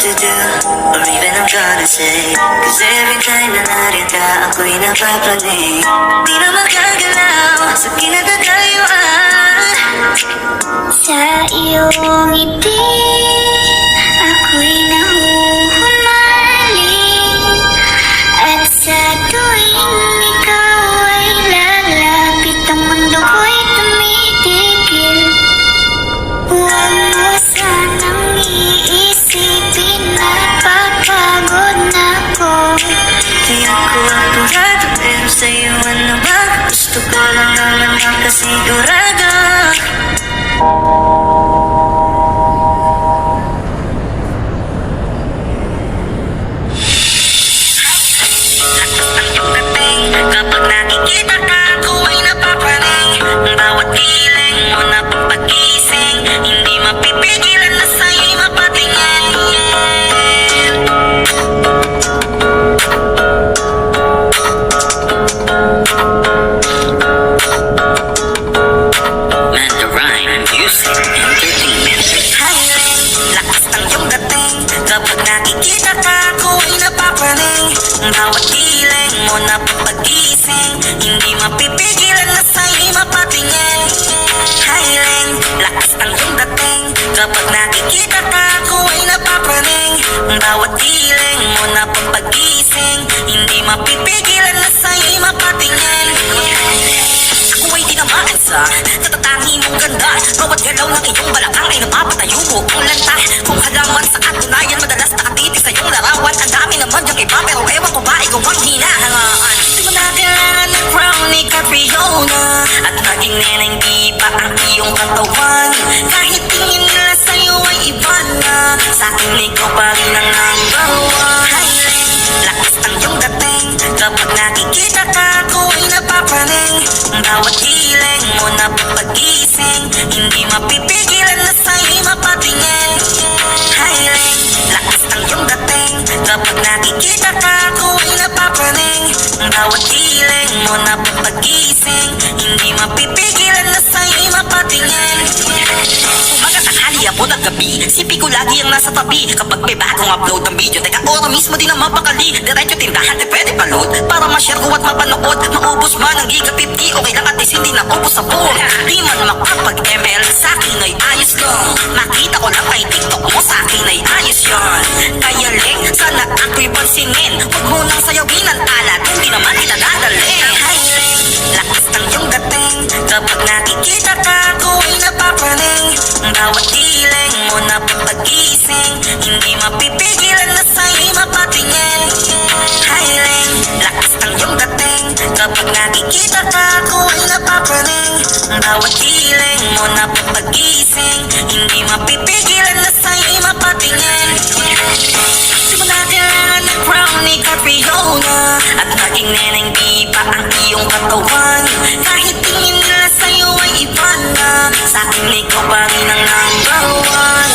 to do, or even I'm gonna say. Cause every time na narita ako'y napapraning. Di na makagalaw sa kinagagayuan. Sa iyong ngiti ako'y nahuhumaling. At sa tuwing ikaw ay lalapit, ang mundo ko'y tumitigil. Huwag mo sanang iisipin na papagod na ko. Di ako apurado, pero sa'yo ano ba? Gusto ko lang naman makasigurado. Kapag nakikita ka, ako ay napapraning. Bawat giling mo na papagising, hindi mapipigilan na sa'yo'y mapatingin. Man, the rhyme, music, entertainment. Highland, lakas ng iyong dating. Kapag nakikita ka, ako ay napapraning. Bawat giling mo na papagising, hindi mapipigilan na sa'yo'y mapatingin. Highland, lakas ng iyong dating. Kapag nakikita ka, ako ay napapraning. Bawat giling mo na papagising, hindi mapipigilan na sa'yo'y mapatingin. Ako ay tinamaan sa natatangi mong ganda. Bawat galaw ng iyong balakang ay napapatayo mo ang lanta. Kung halaman sa katunayan, madalas nakatitig sa iyong larawan. Ang dami naman yung iba, pero ewan ko ba ikaw ang hinahangaan. Di mo na kailangan ng crown ni Catriona, at naging neneng diba ang iyong katawan. Kahit tingin nila sa'yo ay iba na, sa'kin ikaw pa rin ang number one. Highland, lakas ng iyong dating. Kapag nakikita ka, ako ay napapraning. Bawat giling mo na papagising, hindi mapipigilan na sa'yo'y mapatingin. Highland, lakas ng iyong dating. Kapag nakikita ka, ako ay napapraning. Bawat giling mo na papagising, hindi mapipigilan na sa'yo'y mapatingin. Umaga, tanghali, hapon at gabi, sipi ko lagi ang nasa tabi. Kapag may bagong upload ng video, teka ora mismo din ang mapakali. Diretso tindahan, di pwede pa-load, para ma-share ko at mapanood. Maubos man ang giga 50, okay lang at least hindi na ubos sa buo. Di man makapag-ML, sa'kin ay ayos lang. Makita ko lang kay TikTok mo, sa'kin ay ayos yun. Kaya link, sana ako'y pansinin. Huwag mo nang sayawin ang alat, hindi naman kita dadalhin. Highland, lakas ng iyong dating. Kapag nakikita ka, ako ay napapraning. Bawat giling mo na papagising, hindi mapipigilan na sa'yo'y mapatingin. Highland, lakas ng iyong dating. Kapag nakikita ka, ako ay napapraning. Bawat giling mo na papagising, hindi mapipigilan na sa'yo'y mapatingin. Di mo na kailangan ng crown ni Catriona, at naging neneng diba ang iyong katawan. Kahit tingin nila sa'yo ay iba na, sa'kin ikaw pa rin ang number one.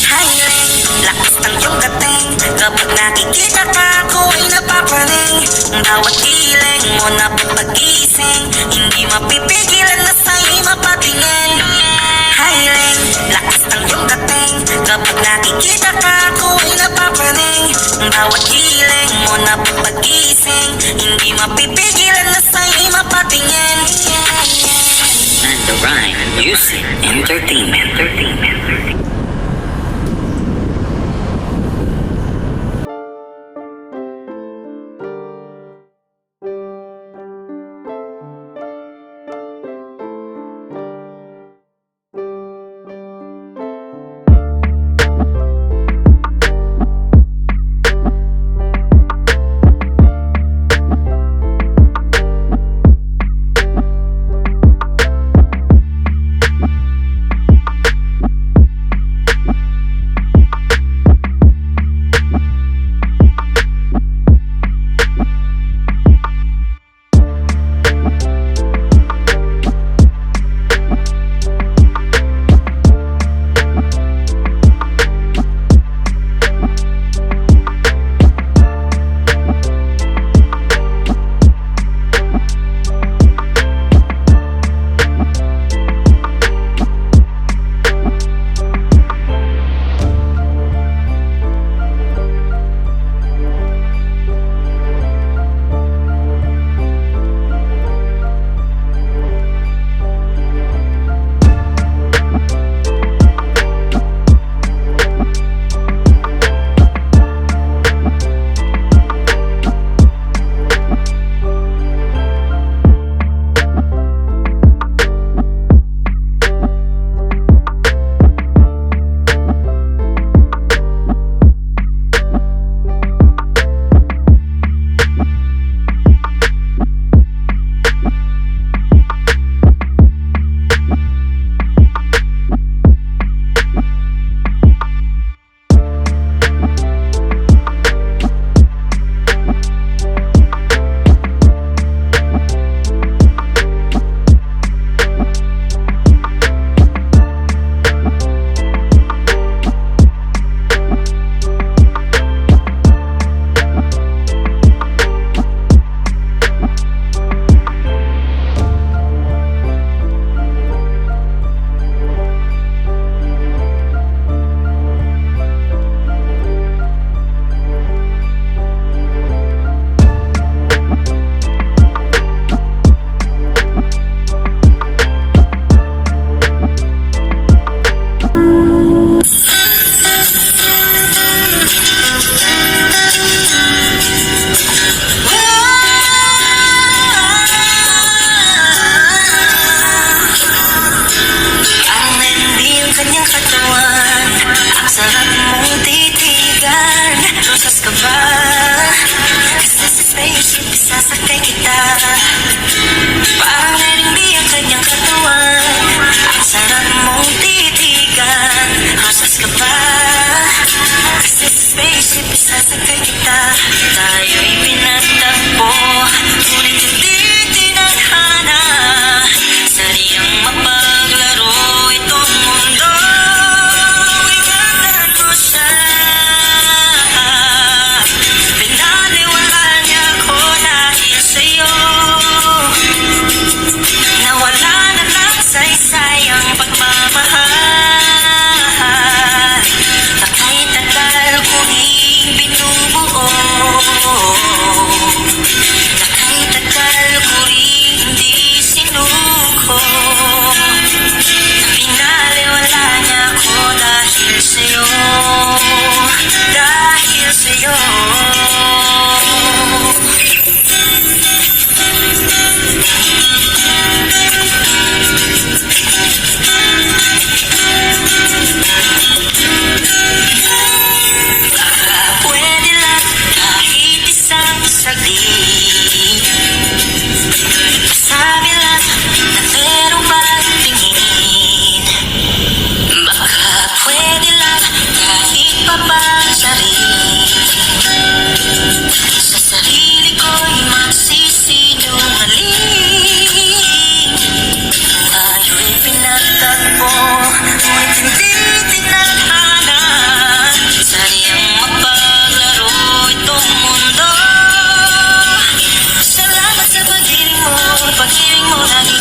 Highland, lakas ng iyong dating. Kapag nakikita ka, ako ay napapraning. Bawat giling mo na papagising, hindi mapipigilan na sa'yo'y mapatingin. Highland, lakas ng iyong dating. Kapag nakikita ka, ako ay napapraning. Bawat giling mo na papagising, hindi mapipigilan na sa'yo'y mapatingin. And the rhyme, music, entertainment.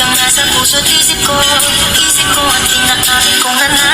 ka nga sa puso't isip ko at pinaamin kong hanapin